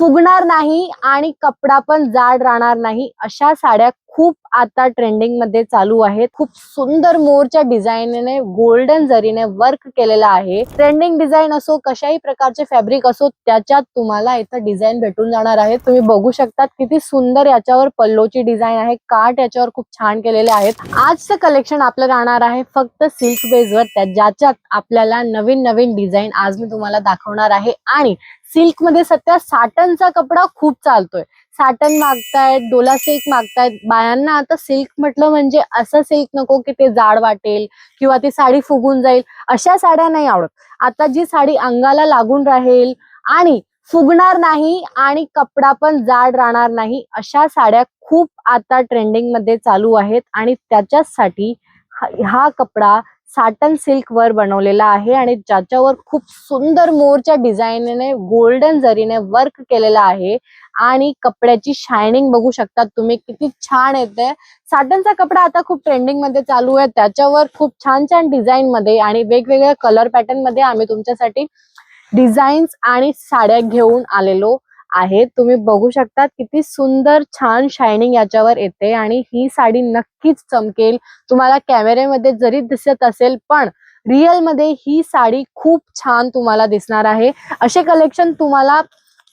फुगणार नाही आणि कपडा पण जाड राहणार नाही अशा साड्या खूप आता ट्रेंडिंग मध्ये चालू आहेत। खूप सुंदर मोरच्या डिझाईनने गोल्डन जरीने वर्क केलेला आहे। ट्रेंडिंग डिझाईन असो कशाही प्रकारचे फॅब्रिक असो त्याच्यात तुम्हाला इथं डिझाईन भेटून जाणार आहे। तुम्ही बघू शकता किती सुंदर याच्यावर पल्लोची डिझाईन आहे, काठ याच्यावर खूप छान केलेले आहेत। आजचं कलेक्शन आपलं राहणार आहे फक्त सिल्क बेसवर, ज्याच्यात आपल्याला नवीन नवीन डिझाईन आज मी तुम्हाला दाखवणार आहे। आणि सिल्क मध्ये सध्या साटनचा कपडा खूप चालतोय। साटन मागतायत, डोला सिल्क मागतायत बायांना। आता सिल्क म्हटलं म्हणजे असं सिल्क नको की ते जाड वाटेल किंवा ती साडी फुगून जाईल, अशा साड्या नाही आवडत। आता जी साडी अंगाला लागून राहील आणि फुगणार नाही आणि कपडा पण जाड राहणार नाही अशा साड्या खूप आता ट्रेंडिंग मध्ये चालू आहेत। आणि त्याच्यासाठी हा कपडा साटन सिल्क वर बनवलेला आहे आणि ज्याच्यावर खूप सुंदर मोरच्या डिझाईनने गोल्डन जरीने वर्क केलेला आहे। आणि कपड्याची शायनिंग बघू शकता तुम्ही किती छान येते। साटनचा कपडा आता खूप ट्रेंडिंग मध्ये चालू आहे, त्याच्यावर खूप छान छान डिझाईन मध्ये आणि वेगवेगळ्या कलर पॅटर्न मध्ये आम्ही तुमच्यासाठी डिझाईन्स आणि साड्या घेऊन आलेलो आहे। तुम्ही बघू शकता किती सुंदर छान शायनिंग याच्यावर येते आणि ही साडी नक्कीच चमकेल। तुम्हाला कॅमेऱ्यामध्ये जरी दिसत असेल पण रिअल मध्ये ही साडी खूप छान तुम्हाला दिसणार आहे। असे कलेक्शन तुम्हाला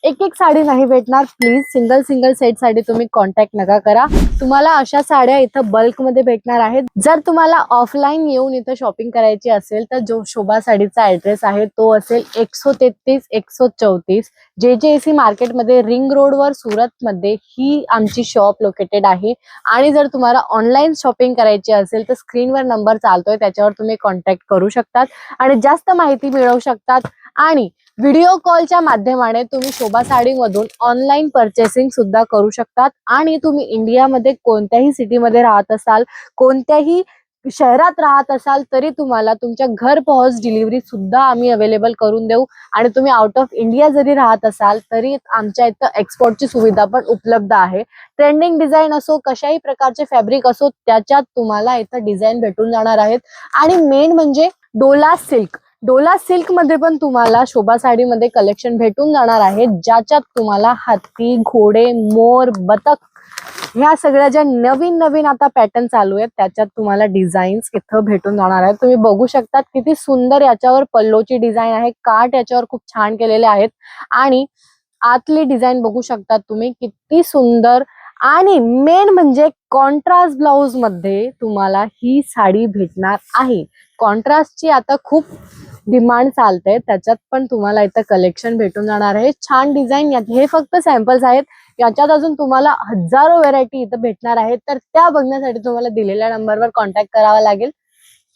एक एक साडी नाही भेटणार। प्लीज सिंगल सिंगल सेट साठी तुम्ही कॉन्टॅक्ट नका करा। तुम्हाला अशा साड्या इथं बल्क मध्ये भेटणार आहेत। जर तुम्हाला ऑफलाईन येऊन इथं शॉपिंग करायची असेल तर जो शोभा साडीचा ऍड्रेस आहे तो असेल 133 134 JJC मार्केट मध्ये, रिंग रोड वर, सुरत मध्ये ही आमची शॉप लोकेटेड आहे। आणि जर तुम्हाला ऑनलाईन शॉपिंग करायची असेल तर स्क्रीनवर नंबर चालतोय त्याच्यावर तुम्ही कॉन्टॅक्ट करू शकतात आणि जास्त माहिती मिळवू शकतात। आणि व्हिडिओ कॉलच्या माध्यमाने तुम्ही शोभा साडी मधून ऑनलाईन परचेसिंग सुद्धा करू शकतात। आणि तुम्ही इंडियामध्ये कोणत्याही सिटीमध्ये राहत असाल, कोणत्याही शहरात राहत असाल तरी तुम्हाला तुमच्या घर पोहोच डिलिव्हरी सुद्धा आम्ही अवेलेबल करून देऊ। आणि तुम्ही आउट ऑफ इंडिया जरी राहत असाल तरी आमच्या इथं एक्सपोर्टची सुविधा पण उपलब्ध आहे। ट्रेंडिंग डिझाईन असो कशाही प्रकारचे फॅब्रिक असो त्याच्यात तुम्हाला इथं डिझाईन भेटून जाणार आहेत। आणि मेन म्हणजे डोला सिल्क, डोला सिल्क मध्ये पण तुम्हाला शोभा साडीमध्ये कलेक्शन भेटून जाणार आहे, ज्याच्यात तुम्हाला हत्ती, घोडे, मोर, बतक ह्या सगळ्या ज्या नवीन नवीन आता पॅटर्न चालू आहेत त्याच्यात तुम्हाला डिझाईन्स इथं भेटून जाणार आहेत। तुम्ही बघू शकता किती सुंदर याच्यावर पल्लोची डिझाईन आहे, काठ याच्यावर खूप छान केलेले आहेत। आणि आतली डिझाईन बघू शकता तुम्ही किती सुंदर। आणि मेन म्हणजे कॉन्ट्रास्ट ब्लाउज मध्ये तुम्हाला ही साडी भेटणार आहे। कॉन्ट्रास्टची आता खूप डिमांड चालते, त्याच्यात पण तुम्हाला इथं कलेक्शन भेटून जाणार आहे। छान डिझाईन, हे फक्त सॅम्पल्स आहेत, याच्यात अजून तुम्हाला हजारो व्हेरायटी इथं भेटणार आहेत। तर त्या बघण्यासाठी तुम्हाला दिलेल्या नंबरवर कॉन्टॅक्ट करावा लागेल।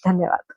धन्यवाद।